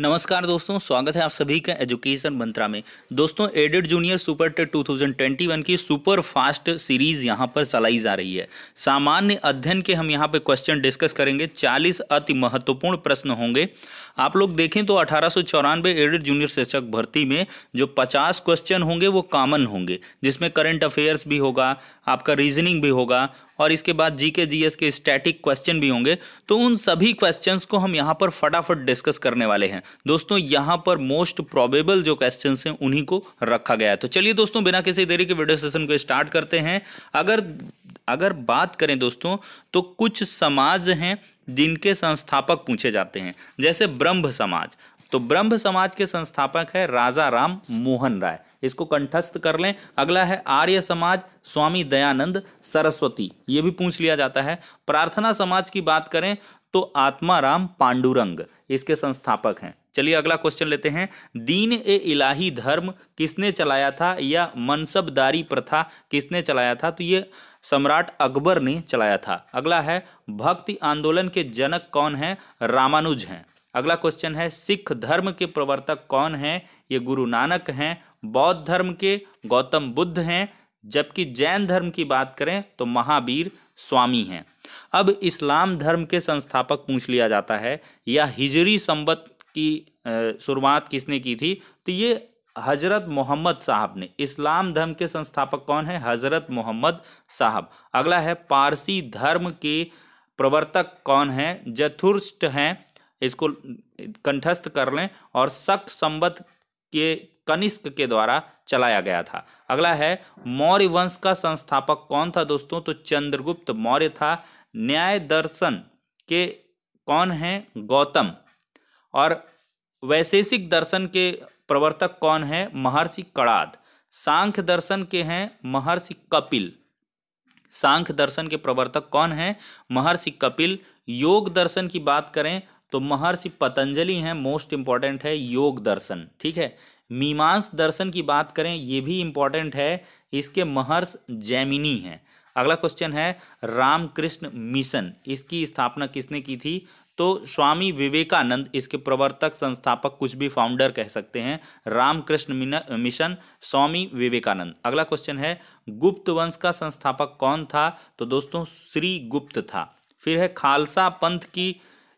नमस्कार दोस्तों, स्वागत है आप सभी का एजुकेशन मंत्रा में। दोस्तों, एडेड जूनियर सुपर टेट 2021 की सुपर फास्ट सीरीज यहां पर चलाई जा रही है। सामान्य अध्ययन के हम यहां पे क्वेश्चन डिस्कस करेंगे। 40 अति महत्वपूर्ण प्रश्न होंगे। आप लोग देखें तो 1894 एडेड जूनियर शिक्षक भर्ती में जो 50 क्वेश्चन होंगे वो कॉमन होंगे, जिसमें करंट अफेयर्स भी होगा, आपका रीजनिंग भी होगा और इसके बाद जीके जीएस के स्टैटिक क्वेश्चन भी होंगे। तो उन सभी क्वेश्चंस को हम यहाँ पर फटाफट डिस्कस करने वाले हैं। दोस्तों, यहाँ पर मोस्ट प्रोबेबल जो क्वेश्चंस हैं उन्हीं को रखा गया है। तो चलिए दोस्तों, बिना किसी देरी के वीडियो सेशन को स्टार्ट करते हैं। अगर बात करें दोस्तों, तो कुछ समाज हैं जिनके संस्थापक पूछे जाते हैं, जैसे ब्रह्म समाज। तो ब्रह्म समाज के संस्थापक है राजा राम मोहन राय, इसको कंठस्थ कर लें। अगला है आर्य समाज, स्वामी दयानंद सरस्वती, ये भी पूछ लिया जाता है। प्रार्थना समाज की बात करें तो आत्माराम पांडुरंग इसके संस्थापक हैं। चलिए अगला क्वेश्चन लेते हैं। दीन ए इलाही धर्म किसने चलाया था, या मनसबदारी प्रथा किसने चलाया था? तो ये सम्राट अकबर ने चलाया था। अगला है भक्ति आंदोलन के जनक कौन है? रामानुज हैं। अगला क्वेश्चन है सिख धर्म के प्रवर्तक कौन है? ये गुरु नानक हैं। बौद्ध धर्म के गौतम बुद्ध हैं, जबकि जैन धर्म की बात करें तो महावीर स्वामी हैं। अब इस्लाम धर्म के संस्थापक पूछ लिया जाता है, या हिजरी संवत की शुरुआत किसने की थी? तो ये हजरत मोहम्मद साहब ने। इस्लाम धर्म के संस्थापक कौन है? हजरत मोहम्मद साहब। अगला है पारसी धर्म के प्रवर्तक कौन है? जथुर्ष्ट हैं, इसको कंठस्थ कर लें। और शक संवत के कनिष्क के द्वारा चलाया गया था। अगला है मौर्य वंश का संस्थापक कौन था दोस्तों? तो चंद्रगुप्त मौर्य था। न्याय दर्शन के कौन हैं? गौतम। और वैशेषिक दर्शन के प्रवर्तक कौन है? महर्षि कणाद। सांख्य दर्शन के हैं महर्षि कपिल। सांख्य दर्शन के प्रवर्तक कौन है? महर्षि कपिल। योग दर्शन की बात करें तो महर्षि पतंजलि हैं। मोस्ट इंपॉर्टेंट है योग दर्शन, ठीक है। मीमांस दर्शन की बात करें, ये भी इंपॉर्टेंट है, इसके महर्षि जैमिनी हैं। अगला क्वेश्चन है रामकृष्ण मिशन, इसकी स्थापना किसने की थी? तो स्वामी विवेकानंद इसके प्रवर्तक, संस्थापक, कुछ भी फाउंडर कह सकते हैं। रामकृष्ण मिशन, स्वामी विवेकानंद। अगला क्वेश्चन है गुप्त वंश का संस्थापक कौन था? तो दोस्तों श्री गुप्त था। फिर है खालसा पंथ की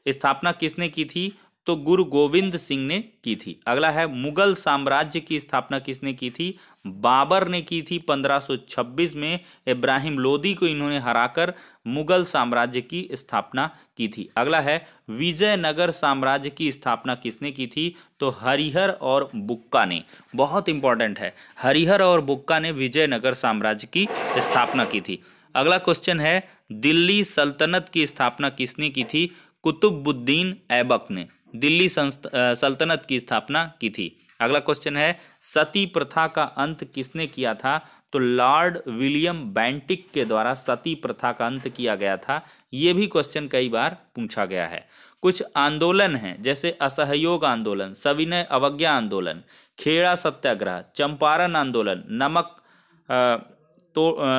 स्थापना किसने की थी? तो गुरु गोविंद सिंह ने की थी। अगला है मुगल साम्राज्य की स्थापना किसने की थी? बाबर ने की थी 1526 में। इब्राहिम लोदी को इन्होंने हराकर मुगल साम्राज्य की स्थापना की थी। अगला है विजयनगर साम्राज्य की स्थापना किसने की थी? तो हरिहर और बुक्का ने। बहुत इंपॉर्टेंट है, हरिहर और बुक्का ने विजयनगर साम्राज्य की स्थापना की थी। अगला क्वेश्चन है दिल्ली सल्तनत की स्थापना किसने की थी? कुतुबुद्दीन ऐबक ने दिल्ली सल्तनत की स्थापना की थी। अगला क्वेश्चन है सती प्रथा का अंत किसने किया था? तो लॉर्ड विलियम बेंटिक के द्वारा सती प्रथा का अंत किया गया था। ये भी क्वेश्चन कई बार पूछा गया है। कुछ आंदोलन हैं, जैसे असहयोग आंदोलन, सविनय अवज्ञा आंदोलन, खेड़ा सत्याग्रह, चंपारण आंदोलन,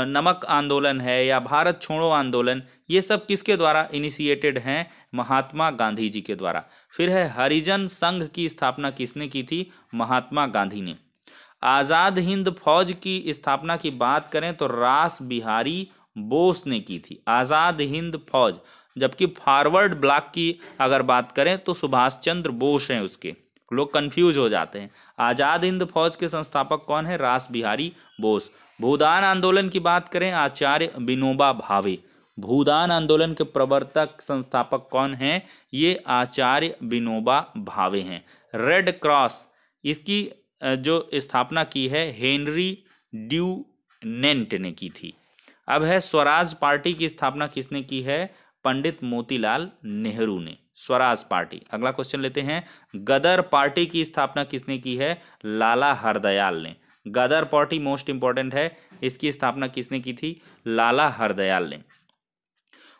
नमक आंदोलन है, या भारत छोड़ो आंदोलन। ये सब किसके द्वारा इनिशिएटेड हैं? महात्मा गांधी जी के द्वारा। फिर है हरिजन संघ की स्थापना किसने की थी? महात्मा गांधी ने। आजाद हिंद फौज की स्थापना की बात करें तो रास बिहारी बोस ने की थी, आजाद हिंद फौज। जबकि फॉरवर्ड ब्लॉक की अगर बात करें तो सुभाष चंद्र बोस हैं उसके, लोग कंफ्यूज हो जाते हैं। आजाद हिंद फौज के संस्थापक कौन है? रास बिहारी बोस। भूदान आंदोलन की बात करें आचार्य विनोबा भावे। भूदान आंदोलन के प्रवर्तक, संस्थापक कौन हैं? ये आचार्य विनोबा भावे हैं। रेड क्रॉस, इसकी जो स्थापना की है हेनरी ड्यूनेंट ने की थी। अब है स्वराज पार्टी की स्थापना किसने की है? पंडित मोतीलाल नेहरू ने, स्वराज पार्टी। अगला क्वेश्चन लेते हैं गदर पार्टी की स्थापना किसने की है? लाला हरदयाल ने। गदर पार्टी मोस्ट इंपॉर्टेंट है, इसकी स्थापना किसने की थी? लाला हरदयाल ने।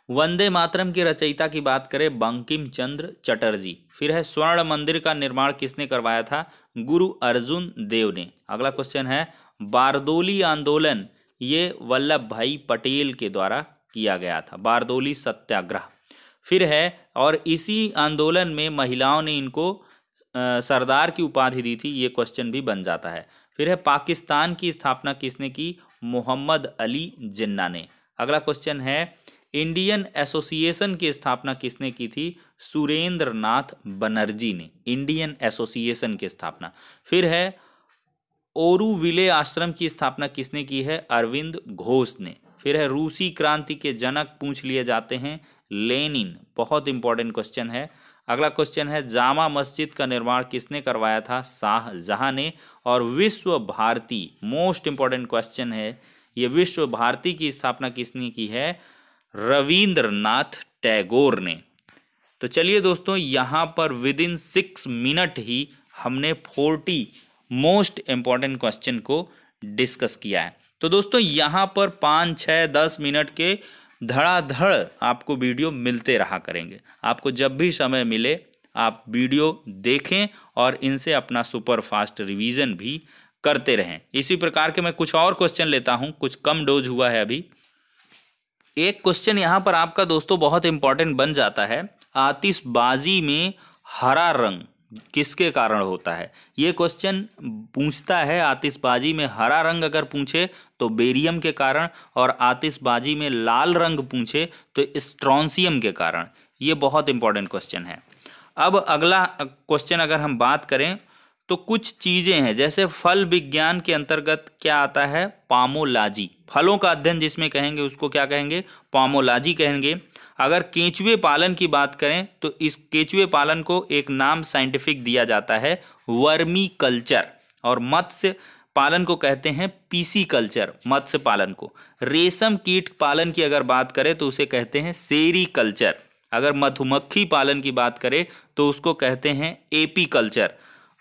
वंदे मातरम की रचयिता की बात करें बंकिम चंद्र चटर्जी। फिर है स्वर्ण मंदिर का निर्माण किसने करवाया था? गुरु अर्जुन देव ने। अगला क्वेश्चन है बारदोली आंदोलन, ये वल्लभ भाई पटेल के द्वारा किया गया था, बारदोली सत्याग्रह। फिर है और इसी आंदोलन में महिलाओं ने इनको सरदार की उपाधि दी थी, ये क्वेश्चन भी बन जाता है। फिर है पाकिस्तान की स्थापना किसने की? मोहम्मद अली जिन्ना ने। अगला क्वेश्चन है इंडियन एसोसिएशन की स्थापना किसने की थी? सुरेंद्र नाथ बनर्जी ने इंडियन एसोसिएशन की स्थापना। फिर है ओरुविले आश्रम की स्थापना किसने की है? अरविंद घोष ने। फिर है रूसी क्रांति के जनक पूछ लिए जाते हैं लेनिन, बहुत इंपॉर्टेंट क्वेश्चन है। अगला क्वेश्चन है जामा मस्जिद का निर्माण किसने करवाया था? शाहजहां ने। और विश्व भारती, मोस्ट इंपॉर्टेंट क्वेश्चन है ये, विश्व भारती की स्थापना किसने की है? रविंद्रनाथ टैगोर ने। तो चलिए दोस्तों, यहाँ पर विद इन 6 मिनट ही हमने 40 मोस्ट इंपॉर्टेंट क्वेश्चन को डिस्कस किया है। तो दोस्तों यहाँ पर 5, 6, 10 मिनट के धड़ाधड़ आपको वीडियो मिलते रहा करेंगे। आपको जब भी समय मिले आप वीडियो देखें और इनसे अपना सुपर फास्ट रिवीजन भी करते रहें। इसी प्रकार के मैं कुछ और क्वेश्चन लेता हूं, कुछ कम डोज हुआ है अभी। एक क्वेश्चन यहाँ पर आपका दोस्तों बहुत इंपॉर्टेंट बन जाता है, आतिशबाजी में हरा रंग किसके कारण होता है? ये क्वेश्चन पूछता है आतिशबाजी में हरा रंग अगर पूछे तो बेरियम के कारण, और आतिशबाजी में लाल रंग पूछे तो स्ट्रोंसियम के कारण। ये बहुत इंपॉर्टेंट क्वेश्चन है। अब अगला क्वेश्चन अगर हम बात करें तो कुछ चीज़ें हैं, जैसे फल विज्ञान के अंतर्गत क्या आता है? पामोलॉजी। फलों का अध्ययन जिसमें कहेंगे उसको क्या कहेंगे? पामोलॉजी कहेंगे। अगर केंचुए पालन की बात करें तो इस केंचुए पालन को एक नाम साइंटिफिक दिया जाता है वर्मी कल्चर, और मत्स्य पालन को कहते हैं पीसी कल्चर, मत्स्य पालन को। रेशम कीट पालन की अगर बात करें तो उसे कहते हैं सेरी कल्चर। अगर मधुमक्खी पालन की बात करें तो उसको कहते हैं एपी कल्चर।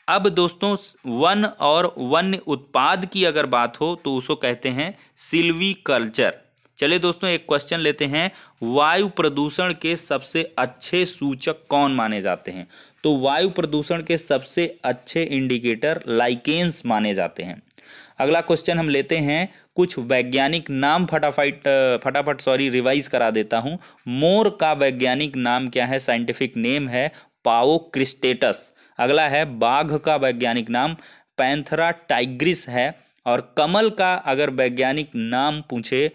अब दोस्तों वन और वन्य उत्पाद की अगर बात हो तो उसको कहते हैं सिल्वी कल्चर। चलिए दोस्तों एक क्वेश्चन लेते हैं, वायु प्रदूषण के सबसे अच्छे सूचक कौन माने जाते हैं? तो वायु प्रदूषण के सबसे अच्छे इंडिकेटर लाइकेन्स माने जाते हैं। अगला क्वेश्चन हम लेते हैं, कुछ वैज्ञानिक नाम फटाफट रिवाइज करा देता हूं। मोर का वैज्ञानिक नाम क्या है? साइंटिफिक नेम है पाओक्रिस्टेटस। अगला है बाघ का वैज्ञानिक नाम पैंथरा टाइग्रिस है। और कमल का अगर वैज्ञानिक नाम पूछे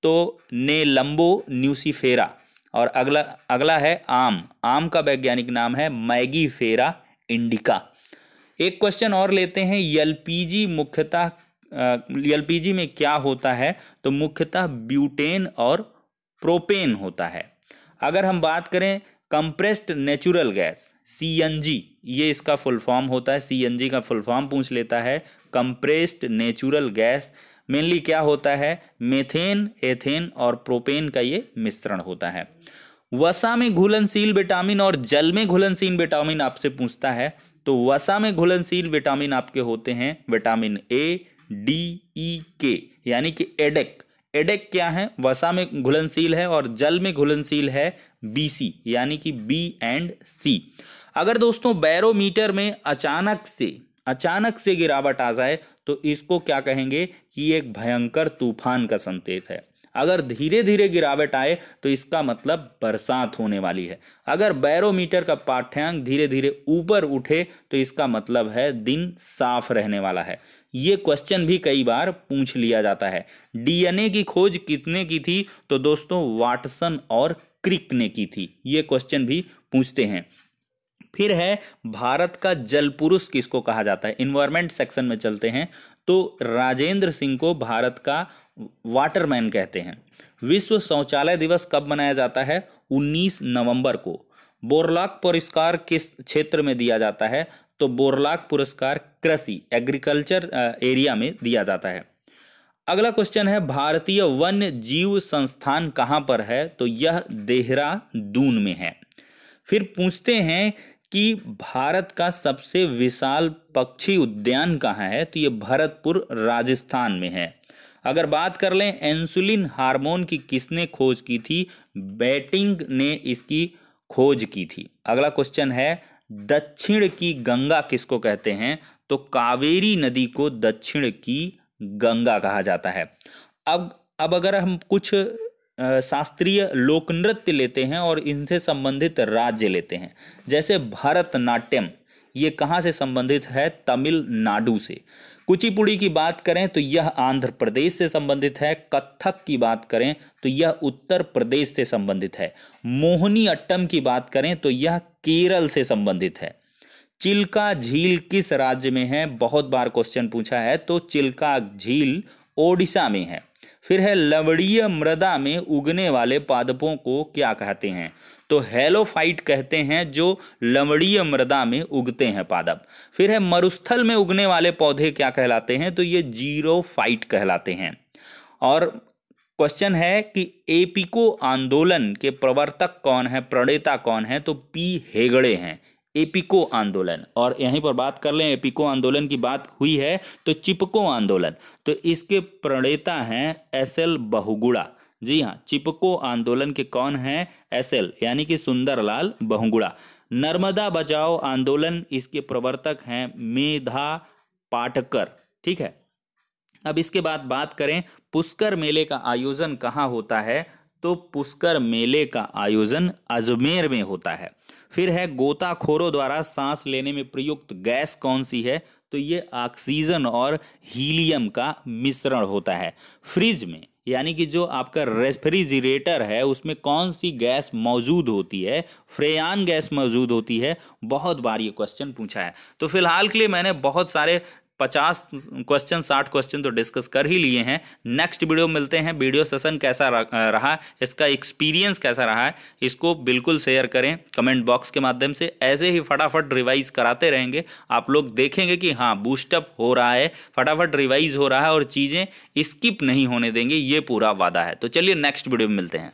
तो नेलम्बो न्यूसीफेरा। और अगला है आम का वैज्ञानिक नाम है मैगीफेरा इंडिका। एक क्वेश्चन और लेते हैं, एलपीजी मुख्यतः एलपीजी में क्या होता है? तो मुख्यतः ब्यूटेन और प्रोपेन होता है। अगर हम बात करें कंप्रेस्ड नेचुरल गैस सीएनजी, ये इसका फुल फॉर्म होता है, सीएनजी का फुल फॉर्म पूछ लेता है कंप्रेस्ड नेचुरल गैस। मेनली क्या होता है? मेथेन, एथेन और प्रोपेन का ये मिश्रण होता है। वसा में घुलनशील विटामिन और जल में घुलनशील विटामिन आपसे पूछता है, तो वसा में घुलनशील विटामिन आपके होते हैं विटामिन ए, डी, ई, के, यानी कि एडेक। एडेक क्या है? वसा में घुलनशील है, और जल में घुलनशील है बीसी, यानी कि बी एंड सी। अगर दोस्तों बैरोमीटर में अचानक से गिरावट आ जाए तो इसको क्या कहेंगे कि एक भयंकर तूफान का संकेत है। अगर धीरे धीरे गिरावट आए तो इसका मतलब बरसात होने वाली है। अगर बैरोमीटर का पाठ्यांक धीरे धीरे ऊपर उठे तो इसका मतलब है दिन साफ रहने वाला है। ये क्वेश्चन भी कई बार पूछ लिया जाता है। डीएनए की खोज किसने की थी? तो दोस्तों वाटसन और क्रिक ने की थी। ये क्वेश्चन भी पूछते हैं। फिर है भारत का जल पुरुष किसको कहा जाता है? इन्वायरमेंट सेक्शन में चलते हैं तो राजेंद्र सिंह को भारत का वाटरमैन कहते हैं। विश्व शौचालय दिवस कब मनाया जाता है? 19 नवंबर को। बोरलॉग पुरस्कार किस क्षेत्र में दिया जाता है? तो बोरलॉग पुरस्कार कृषि एग्रीकल्चर एरिया में दिया जाता है। अगला क्वेश्चन है, भारतीय वन्य जीव संस्थान कहाँ पर है? तो यह देहरादून में है। फिर पूछते हैं कि भारत का सबसे विशाल पक्षी उद्यान कहाँ है? तो ये भरतपुर राजस्थान में है। अगर बात कर लें इंसुलिन हार्मोन की किसने खोज की थी? बेटिंग ने इसकी खोज की थी। अगला क्वेश्चन है, दक्षिण की गंगा किसको कहते हैं? तो कावेरी नदी को दक्षिण की गंगा कहा जाता है। अब अगर हम कुछ शास्त्रीय लोक नृत्य लेते हैं और इनसे संबंधित राज्य लेते हैं, जैसे भरतनाट्यम, ये कहाँ से संबंधित है? तमिलनाडु से। कुचिपुड़ी की बात करें तो यह आंध्र प्रदेश से संबंधित है। कथक की बात करें तो यह उत्तर प्रदेश से संबंधित है। मोहिनी अट्टम की बात करें तो यह केरल से संबंधित है। चिल्का झील किस राज्य में है? बहुत बार क्वेश्चन पूछा है, तो चिल्का झील ओडिशा में है। फिर है लवणीय मृदा में उगने वाले पादपों को क्या कहते हैं? तो हेलोफाइट कहते हैं जो लवणीय मृदा में उगते हैं पादप। फिर है मरुस्थल में उगने वाले पौधे क्या कहलाते हैं? तो ये जीरोफाइट कहलाते हैं। और क्वेश्चन है कि एपिको आंदोलन के प्रवर्तक कौन है, प्रणेता कौन है? तो पी हेगड़े हैं, एपिको आंदोलन। और यहीं पर बात कर लें, एपिको आंदोलन की बात हुई है तो चिपको आंदोलन, तो इसके प्रणेता हैं एसएल बहुगुणा। जी हाँ, चिपको आंदोलन के कौन हैं? एसएल यानी कि सुंदरलाल बहुगुणा। नर्मदा बचाओ आंदोलन, इसके प्रवर्तक हैं मेधा पाटकर। ठीक है, अब इसके बाद बात करें पुष्कर मेले का आयोजन कहाँ होता है? तो पुष्कर मेले का आयोजन अजमेर में होता है। फिर है गोताखोरों द्वारा सांस लेने में प्रयुक्त गैस कौन सी है? तो ये ऑक्सीजन और हीलियम का मिश्रण होता है। फ्रिज में यानी कि जो आपका रेफ्रिजरेटर है उसमें कौन सी गैस मौजूद होती है? फ्रेयान गैस मौजूद होती है। बहुत बार ये क्वेश्चन पूछा है। तो फिलहाल के लिए मैंने बहुत सारे 50 क्वेश्चन 60 क्वेश्चन तो डिस्कस कर ही लिए हैं। नेक्स्ट वीडियो मिलते हैं। वीडियो सेशन कैसा रहा, इसका एक्सपीरियंस कैसा रहा है, इसको बिल्कुल शेयर करें कमेंट बॉक्स के माध्यम से। ऐसे ही फटाफट रिवाइज कराते रहेंगे, आप लोग देखेंगे कि हाँ बूस्टअप हो रहा है, फटाफट रिवाइज हो रहा है और चीज़ें स्किप नहीं होने देंगे, ये पूरा वादा है। तो चलिए नेक्स्ट वीडियो में मिलते हैं।